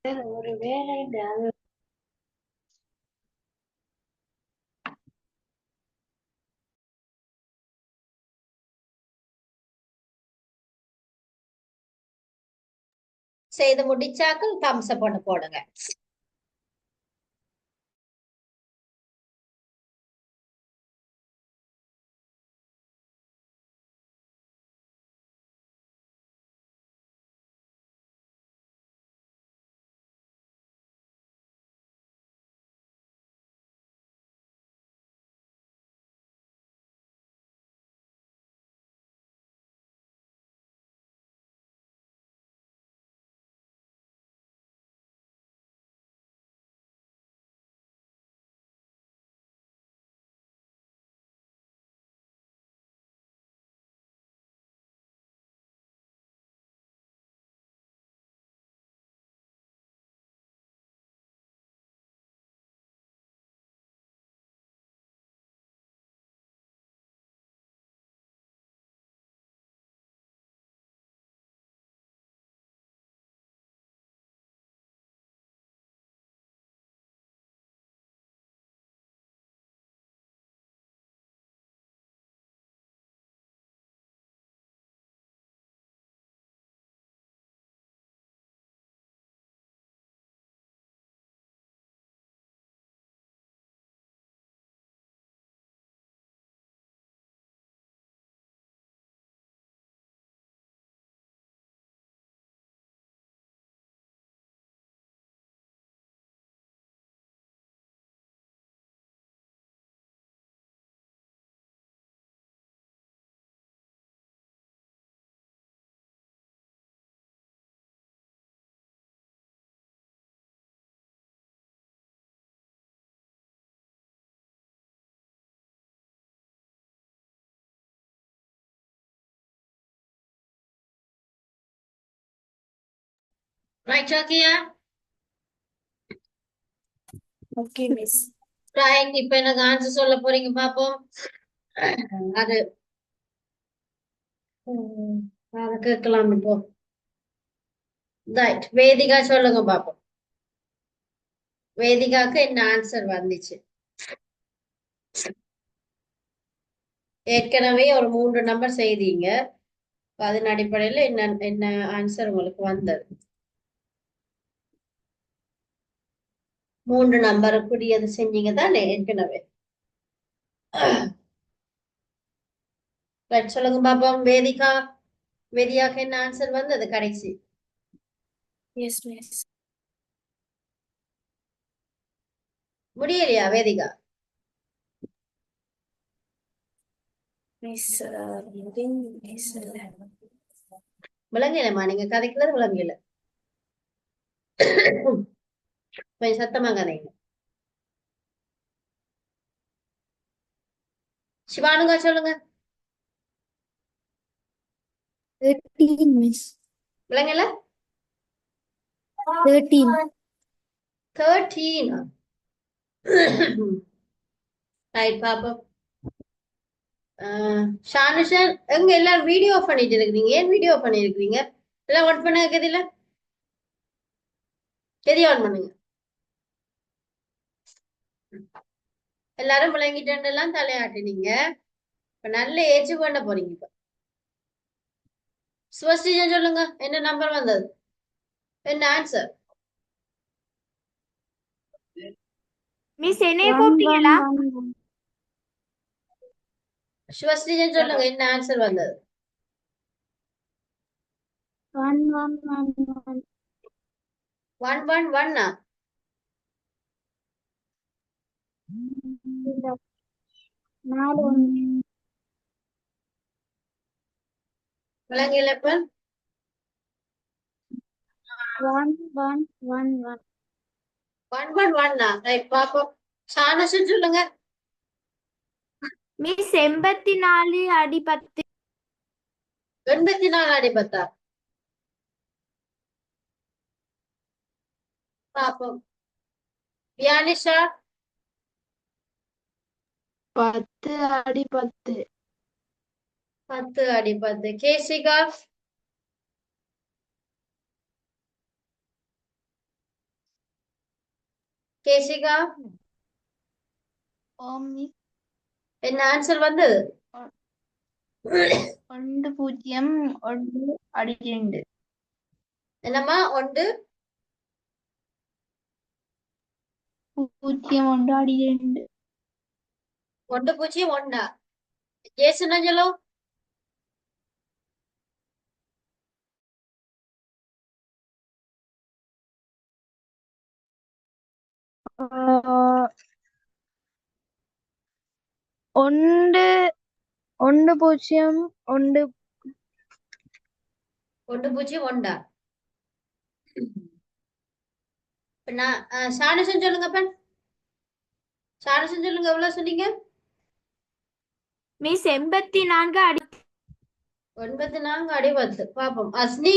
ஒரு வேலைங்க அது. செய்து முடிச்சாக்கள் தம்ஸ் அப் ஒண்ணு போடுங்க. ரைட் ஓகேயா? Okay miss. ரைட், இப்ப எனக்கு ஆன்சர் சொல்ல போறீங்க பாப்போம். அது அதை கேட்கலாம் இப்போ. ரைட், வேதிகா சொல்லுங்க பாப்போம். வேதிகாக்கு என்ன ஆன்சர் வந்துச்சு? ஏற்கனவே ஒரு 3 நம்பர் செய்தீங்க. அதன் அடிப்படையில என்ன என்ன ஆன்சர் உங்களுக்கு வந்தது? 3 நம்பருக்குரியது செஞ்சீங்க தானே ஏற்கனவே? ரைட், சொல்லுங்க பாப்போம். வேதிகா, வேதிகாக்கு என்ன ஆன்சர் வந்தது கடைசி? Yes miss. முடியலையா வேதிகா? Miss miss விளங்கலமா? நீங்க கதைக்கிறது விளங்கல. கொஞ்சம் சத்தமா கதைங்க. சிவானுங்கா சொல்லுங்க. 13 மிஸ். விளங்கல? 13. 13. ரைட் பாப்போம். ஷானுஷன், எங்க எல்லாரும் வீடியோ ஆஃப் பண்ணிட்டு இருக்கிறீங்க? ஏன் வீடியோ ஆஃப் பண்ணிருக்கீங்க? எல்லாம் ஒன் பண்ண கதில கெதி ஆன் பண்ணுங்க. எல்லாரும் விளங்கிட்டு எல்லாம் தலையாட்டினீங்க. இப்ப நல்ல ஏச்சு பண்ண போறீங்க. இப்ப சுவஸ்ரீஜன் சொல்லுங்க, என்ன நம்பர் வந்தது? என்ன ஆன்சர்? மிஸ் என்னைய 1 1 கூப்பிட்டீங்களா? 1 சுவஸ்ரீஜன் சொல்லுங்க, என்ன ஆன்சர் வந்தது? 1 1 1 1. 111. இல்ல, 4 1. விளங்கல இப்ப? 1 1 1 1. 111. ரைட் பாப்போம். ஷானுஷன் சொல்லுங்க. மிஸ் 84 அடி 10. 84 அடி பத்தா? பாப்போம். வியானிஷா? 10 அடி 10. 10 அடி 10. கேசிகா? கேசிகா ஓம் மிஸ் என்ன ஆன்சர் வந்தது? 1 0 1 அடி 2 என்னம்மா 1 0 1 அடி 2 1 0 1 ஜேசன் அஞ்சலோ ஒன்று 1 0 1 1 0 1 நான் ஷானுசன் சொல்லுங்க பெண். ஷானுசன் சொல்லுங்க, எவ்வளவு சொன்னீங்க? மிஸ் 84 அடி 94 அடி 10. பாப்போம். அஸ்னி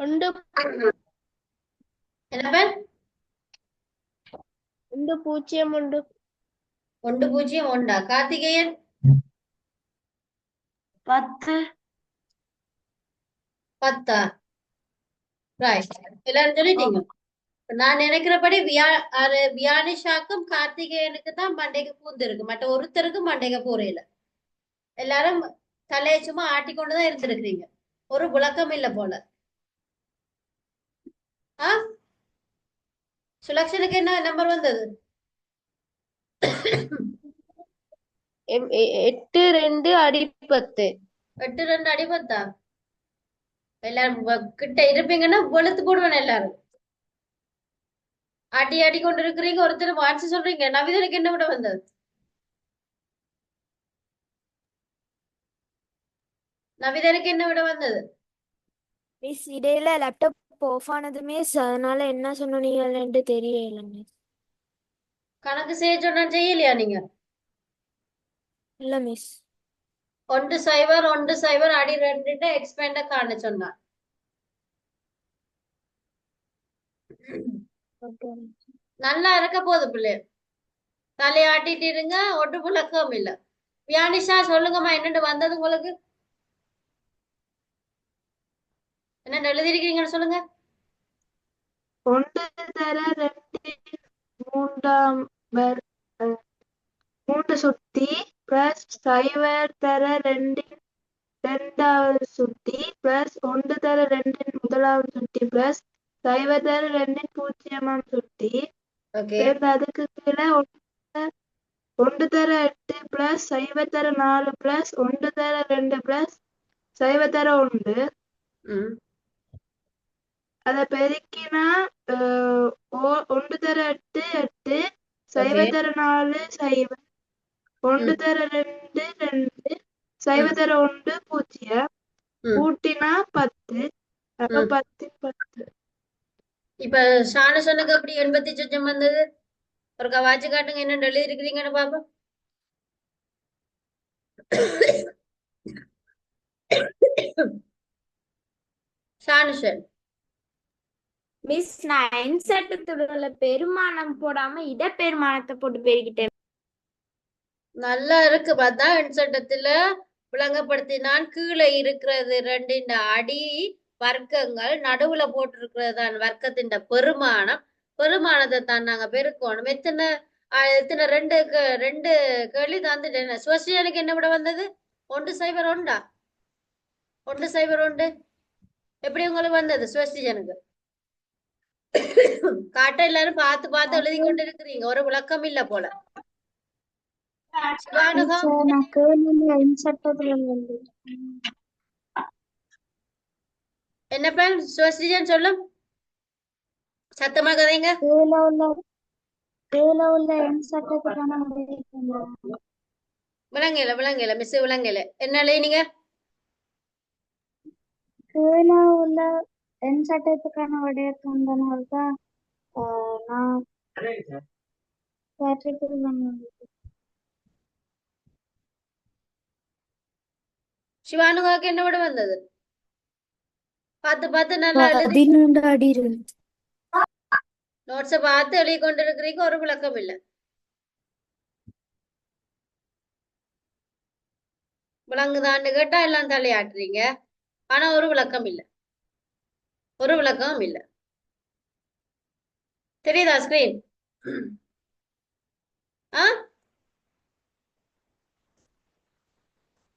1 என்ன பெண்? 1 0 1 1 0 1 கார்த்திகேயன் 10 10. ரைட், எல்லாரும் சொல்லிட்டீங்க. நான் நினைக்கிறபடி வியானிஷாக்கும் கார்த்திகேயனுக்கு தான் மண்டைக்கு பூந்து இருக்கு, மற்ற ஒருத்தருக்கு மண்டைக்கு போறையில. எல்லாரும் தலையை சும்மா ஆட்டிக்கொண்டுதான் இருந்திருக்கிறீங்க, ஒரு விளக்கம் இல்ல போல. ஆ சுலக்ஷனுக்கு என்ன நம்பர் வந்தது? 8 2 அடி 10 8 2 அடி 10. எல்லாரும் கிட்ட இருப்பீங்கன்னா வெளுத்து போடுவேன். எல்லாரும் அடி அடி கொண்டு இருக்கிறீங்க, ஒருத்தர் வாட்சி சொல்றீங்க. நவிதனுக்கு என்ன விட வந்தது? நவிதனுக்கு என்ன விட வந்தது? மிஸ் இடையில லேப்டாப் ஆஃப் ஆனது மிஸ், அதனால என்ன சொன்னீங்கன்னு தெரியல மிஸ். கணக்கு செய்ய சொன்னா செய்யலையா நீங்க? இல்ல மிஸ். 1 0 1 0 அடி 2 எக்ஸ்பேண்ட காண சொன்னான். நல்லா இருக்க போகுது பிள்ளை, தலையாட்டிட்டு இருங்க, ஒட்டு புழக்கம் இல்ல. வியானிஷா சொல்லுங்கம்மா, என்னண்டு வந்தது உங்களுக்கு? என்ன எழுதிருக்கீங்கன்னு சொல்லுங்க. 1 தர 2 3 சுத்தி பிளஸ் 0 தர 2 இரண்டாவது சுத்தி பிளஸ் 1 தர 2 முதலாவது சுத்தி பிளஸ் 0 தர 2 பூஜ்ஜியமாம் சுத்தி ஓகே, அதுக்கு கீழே 1 தர 8 பிளஸ் 0 தர 4 பிளஸ் 1 தர 2 பிளஸ் 0 தர 1 அதை பெருக்கினா 1 தர 8 8 0 தர 4 0 1 தர 2 2 0 தர 1 0 கூட்டினா 10 அப்ப 10 10. இப்ப ஷானசனுக்கு அப்படி 80 சொச்சம் வந்தது. ஒரு கவாச்சு காட்டுங்க, என்ன எழுதி இருக்கிறீங்கன்னு பாப்போம். ஷானுஷன் மிஸ் நான் என் சட்டத்துல பெருமானம் போடாம இடப்பெருமானத்தை போட்டு பெருக்கிட்டேன். நல்லா இருக்கு பார்த்தா. சட்டத்துல விளங்கப்படுத்தினான். கீழே இருக்கிறது 2 அடி வர்க்கங்கள், நடுவுல போட்டிருக்கிறது தான் வர்க்கத்தின் பெருமானம். பெருமானத்தை தான் நாங்க பெருக்கணும். எத்தனை 2 கேள்வி தந்துட்டேன். சோசியலுக்கு என்ன விட வந்தது? 1 0 1 1 0 1 எப்படி உங்களுக்கு வந்தது சோசியனுக்கு? காட்ட எல்லாரும் பார்த்து பார்த்து எழுதி கொண்டு இருக்கிறீங்க, ஒரு விளக்கம் இல்ல போல. சிவானுகா எனக்கு என் சட்டத்துல என்ன பேன் சுவஸ்ரீஜன் சொல்லும், சத்தமா கதைங்க. கீழே உள்ள என் சட்டத்துக்கான விளங்கல மிஸ், விளங்கல. என்ன எழுதினீங்க? கீழே உள்ள என் சட்டத்துக்கான விடயத்தினால தான் நான் சிவானுகாவுக்கு என்ன விட வந்தது? பார்த்து பார்த்து நல்லா எழுதி 13 அடி நோட்ஸ பார்த்து எழுதி கொண்டு இருக்கிறீங்க, ஒரு விளக்கம் இல்ல. விளங்குதான்னு கேட்டா எல்லாம் தலையாட்டுறீங்க, ஆனா ஒரு விளக்கம் இல்ல, ஒரு விளக்கம் இல்ல. தெரியுதா ஸ்கிரீன்? ஆ,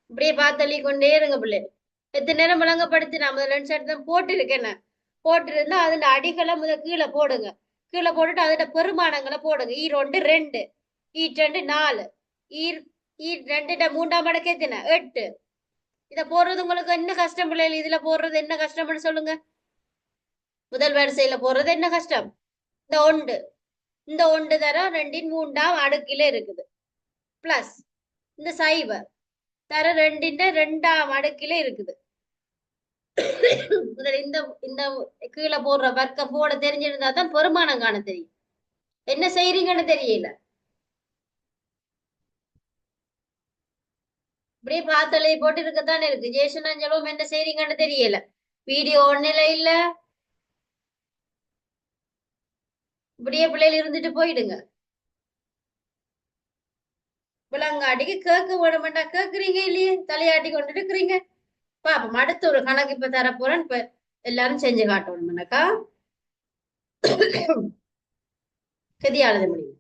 இப்படியே பார்த்தள்ளி கொண்டே இருங்க பிள்ளை. எத்தனை நேரம் விளங்கப்படுத்தி நான் முதல்ல ரெண்டு சைடு தான் போட்டிருக்கேன். போட்டிருந்தா அதோட அடிகளை முதல் கீழே போடுங்க. கீழே போட்டுட்டு அதோட பெருமானங்களை போடுங்க. ஈரோண்டு 2, ஈ2 4, ஈர் ஈ2 மூன்றாம் மடக்கு எத்தனை 8. இத போடுறது உங்களுக்கு என்ன கஷ்டம் பிள்ளைகள்? இதுல போடுறது என்ன கஷ்டம்னு சொல்லுங்க. முதல் வரிசையில போடுறது என்ன கஷ்டம்? இந்த ஒன்று, இந்த ஒன்று தர 2 மூன்றாம் அடுக்கில இருக்குது. பிளஸ் இந்த சைவர் தர 2 2ஆம் அடுக்கில இருக்குது. முதல்ல இந்த இந்த கீழே போடுற வர்க்கம் போட தெரிஞ்சிருந்தா தான் பெருமானம் காண தெரியும். என்ன செய்றீங்கன்னு தெரியல. இப்படியே பார்த்தலை போட்டு இருக்கத்தானே இருக்கு. ஜேசனாஞ்சலும் என்ன செய்றீங்கன்னு தெரியல. வீடியோ ஒன்னில இல்ல. இப்படியே பிள்ளைகள் இருந்துட்டு போயிடுங்க. விலங்காட்டிக்கு கேட்க விட மாட்டா. கேக்குறீங்க இல்லையே, தலையாட்டி கொண்டுட்டு இருக்கிறீங்க. பாப்போம், அடுத்த ஒரு கணக்கு இப்ப தரப்போறேன். இப்ப எல்லாரும் செஞ்சு காட்டணும்னாக்கா கதியா எழுத முடியும்.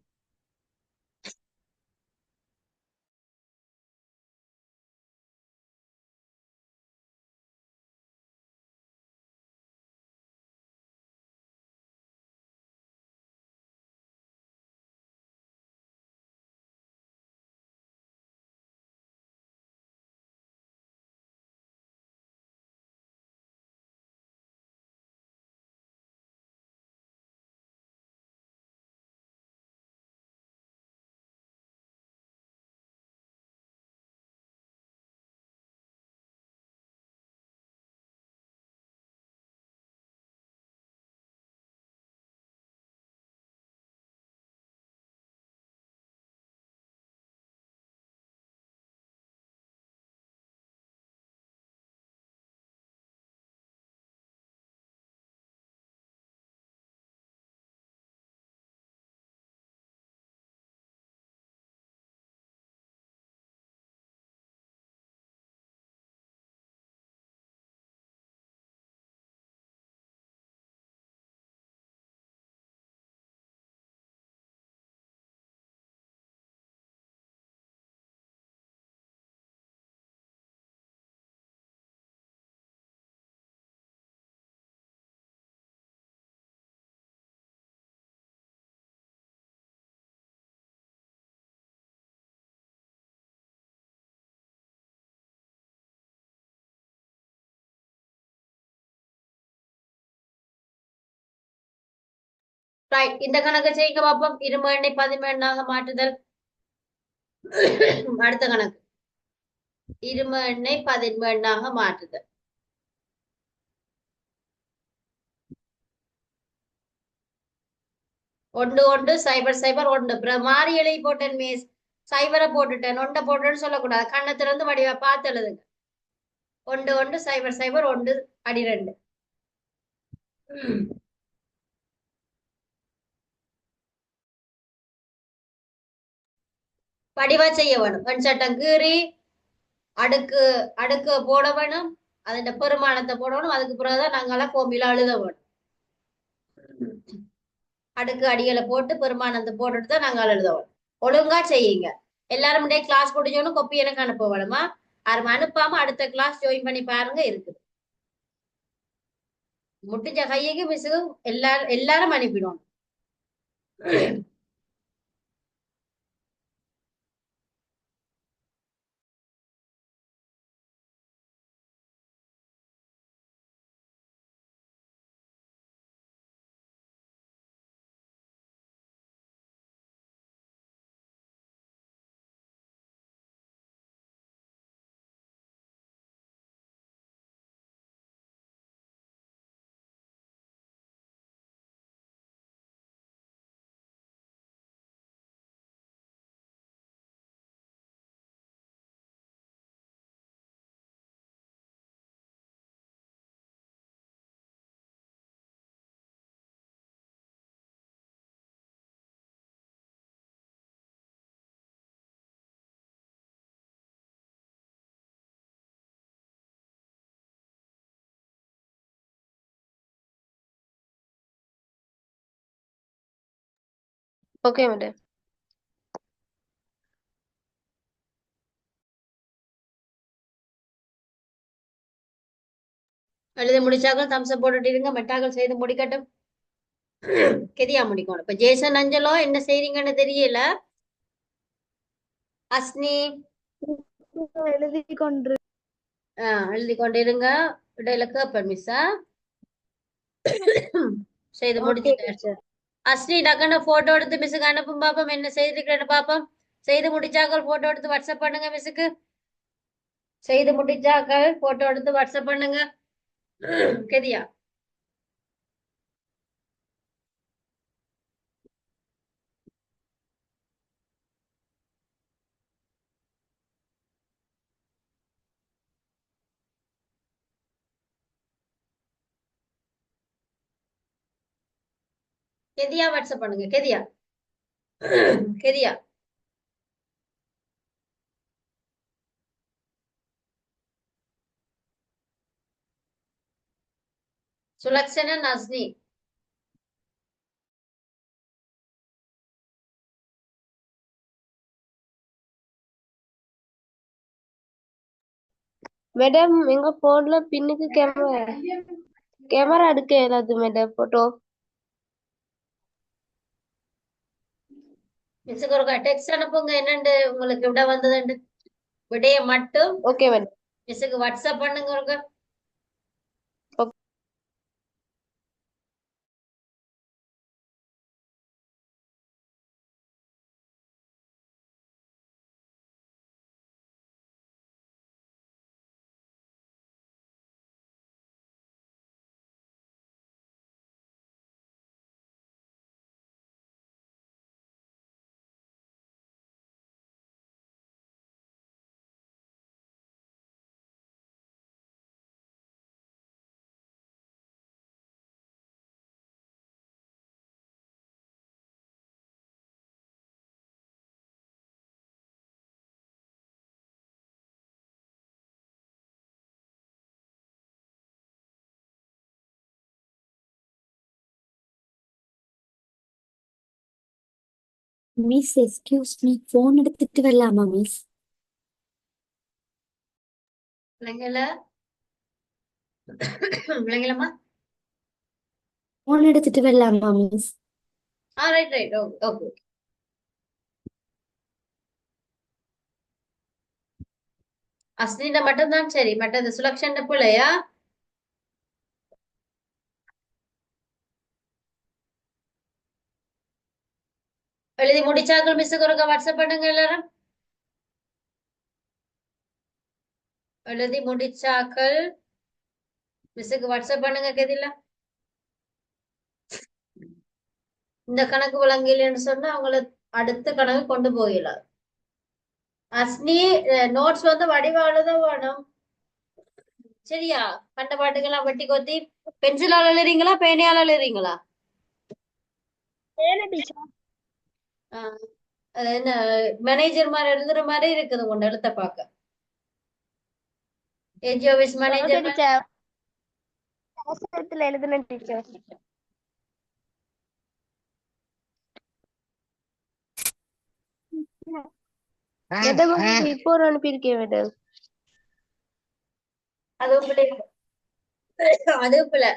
ரைட், இந்த கணக்கு செய்யுங்க பாப்போம். 20 18 மாற்றுதல். அடுத்த கணக்கு 20 18 மாற்றுதல். 1 1 0 0 1. மாறி எழுதி போட்டேன் மிஸ். சைபரை போட்டுட்டேன், 1 போட்டேன்னு சொல்லக்கூடாது. கண்ணை திறந்து வடிவா பார்த்து எழுதுங்க. 1 1 0 0 1 அடி 2. வடிவா செய்ய வேணும். வெண்சட்டம் கீறி அடுக்கு அடுக்கு போட வேணும். அதன் பெருமானத்தை போடணும். அதுக்கு பிறகுதான் நாங்கெல்லாம் கோம்பில அழுத வேணும். அடுக்கு அடிகளை போட்டு பெருமானத்தை போட்டுட்டு தான் நாங்கள் எழுத வேணும். ஒழுங்கா செய்யுங்க. எல்லாரும் கிளாஸ் முடிஞ்சோன்னு கொப்பி எனக்கு அனுப்ப வேணுமா? யாரும் அனுப்பாம அடுத்த கிளாஸ் ஜாயின் பண்ணி பாருங்க இருக்குது. முடிஞ்ச கையைக்கு மிஸ் எல்லாரும் அனுப்பிடுவோம். Okay madam. எழுதி முடிச்சாக்கள் தம்ஸ் போட்டுட்டு இருங்க, மெட்டாக்கள் செய்து முடிக்கட்டும். கெதியா முடிக்கணும். இப்ப ஜேசன் அஞ்சலோ என்ன செய்றீங்கன்னு தெரியல. அஸ்னி எழுதி கொண்டு எழுதி கொண்டிருங்க. இடையில கேப்பேன் மிஸ்ஸா செய்து முடிச்சுட்டு. அஸ்னி டக்குன்னு போட்டோ எடுத்து மிஸ்ஸுக்கு அனுப்பும் பாப்போம், என்ன செய்திருக்கிறேன்னு பாப்போம். செய்து முடிச்சாக்கள் போட்டோ எடுத்து வாட்ஸ்அப் பண்ணுங்க மிஸ்ஸுக்கு. செய்து முடிச்சாக்கள் போட்டோ எடுத்து வாட்ஸ்அப் பண்ணுங்க. கெதியா கெதியா வாட்ஸ்அப் பண்ணுங்க. கெதியா கெதியா சுலக்ஷனா நஸ்னி மேடம் எங்க போன்ல பின்னுக்கு கேமரா எடுக்க இயலாது மேடம் போட்டோ. மிஸ்ஸுக்கு ஒரு டெக்ஸ்ட் அனுப்புங்க, என்னண்டு உங்களுக்கு விட வந்ததுண்டு விடைய மட்டும் ஓகே மேடம். மிஸ்ஸுக்கு வாட்ஸ்அப் பண்ணுங்க ஒருக்க. மிஸ் எக்ஸ்கியூஸ் மீ, போன் எடுத்துட்டு வரலாமா மிஸ்? பிள்ளைங்கள பிள்ளைங்களம்மா போன் எடுத்துட்டு வரலாமா மிஸ்? Right right okay. அஸ்னிட மட்டும்தான் சரி, மற்றது சுலக்ஷன் பிள்ளையா? எழுதி முடிச்சாக்கள் மிஸ்ஸுக்கு ஒருக்க வாட்ஸ்அப் பண்ணுங்க எல்லாரும். எழுதி முடிச்சாக்கள் மிஸ்ஸுக்கு வாட்ஸ்அப் பண்ணுங்க. கெதில இந்த கணக்கு விளங்கலைன்னு சொன்னா அவங்கள அடுத்த கணக்கு கொண்டு போயிடலாம். அஸ்னி நோட்ஸ் வந்து வடிவா எழுத வேணும் சரியா? கண்ட பாட்டுக்கெல்லாம் வெட்டி கொத்தி பென்சிலால எழுறீங்களா பேனையால எழுறீங்களா? அது என்ன மேனேஜர் மாதிரி எழுதுற மாதிரி இருக்குது உங்க எழுத்த பாக்க. ஏஜி ஆபீஸ் மேனேஜர் எழுதுன டீச்சர். மேடம் இப்போ ஒரு அனுப்பியிருக்கேன் மேடம். அதுவும் பிள்ளை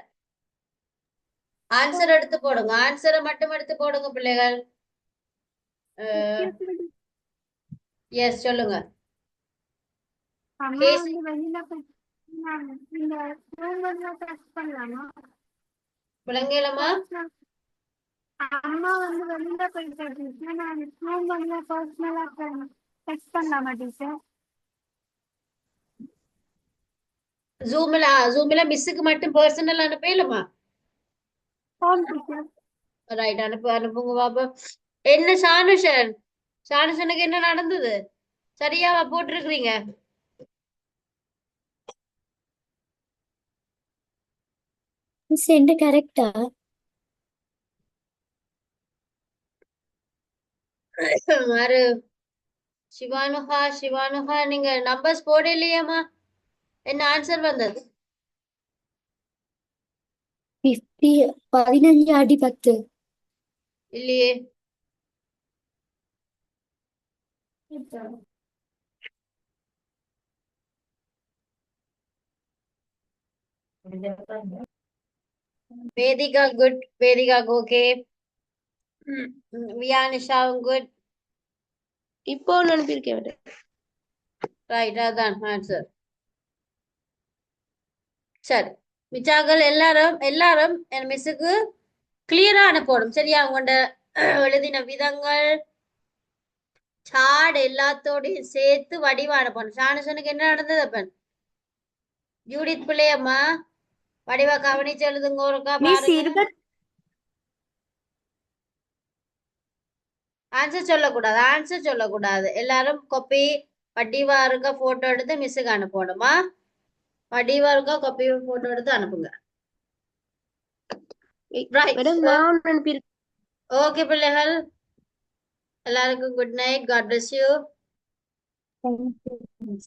ஆன்சர் எடுத்து போடுங்க. ஆன்சரை மட்டும் எடுத்து போடுங்க பிள்ளைகள். எஸ் சொல்லுங்க. பிள்ளைங்களம்மா அம்மா வந்து வெளியில போயிட்டு நான் ஃபோன் பண்ணல, பர்சனலா டெக்ஸ்ட் பண்ணலாமா டீச்சர்? ஜூம்ல மிஸ்ஸுக்கு மட்டும் பர்சனல் அனுப்பலாமா? Phone teacher. ரைட் அனுப்புங்க பாப்பா. என்ன ஷானுஷனுக்கு என்ன நடந்தது? சரியாவா போட்டிருக்கிறீங்க? மிஸ் என்ன கரெக்டா? யாரு? சிவானுகா நீங்க நம்பர்ஸ் போடலையாமா? என்ன ஆன்சர் வந்தது? 15 அடி 10 இல்லையே. Vedika good. Vedika okay. Vianisha good. இப்போ ஒண்ணு அனுப்பியிருக்கேன் மேடம். ரைட், அதான் ஆன்சர். சரி, மிச்சாக்கள் எல்லாரும் எல்லாரும் என் மிஸ்ஸுக்கு கிளியரா அனுப்பணும் சரியா? உங்களோட எழுதின விதங்கள் சாட் எல்லாத்தோடையும் சேர்த்து வடிவா அனுப்பணும். ஷானுசனுக்கு என்ன நடந்தது அப்பன்? ஜூடித் பிள்ளையம்மா வடிவா கவனிச்சு எழுதுங்க ஒருக்கா பாருங்க. ஆன்சர் சொல்லக்கூடாது, ஆன்சர் சொல்லக்கூடாது. எல்லாரும் காப்பி வடிவா இருக்க போட்டோ எடுத்து மிஸ்ஸுக்கு அனுப்பணுமா? வடிவா இருக்க காப்பி போட்டோ எடுத்து அனுப்புங்க. மேடம் நான் ஒண்ணு அனுப்பியிருக்கேன். ஓகே பிள்ளைகள், எல்லாருக்கும் good night. God bless you. Thank you.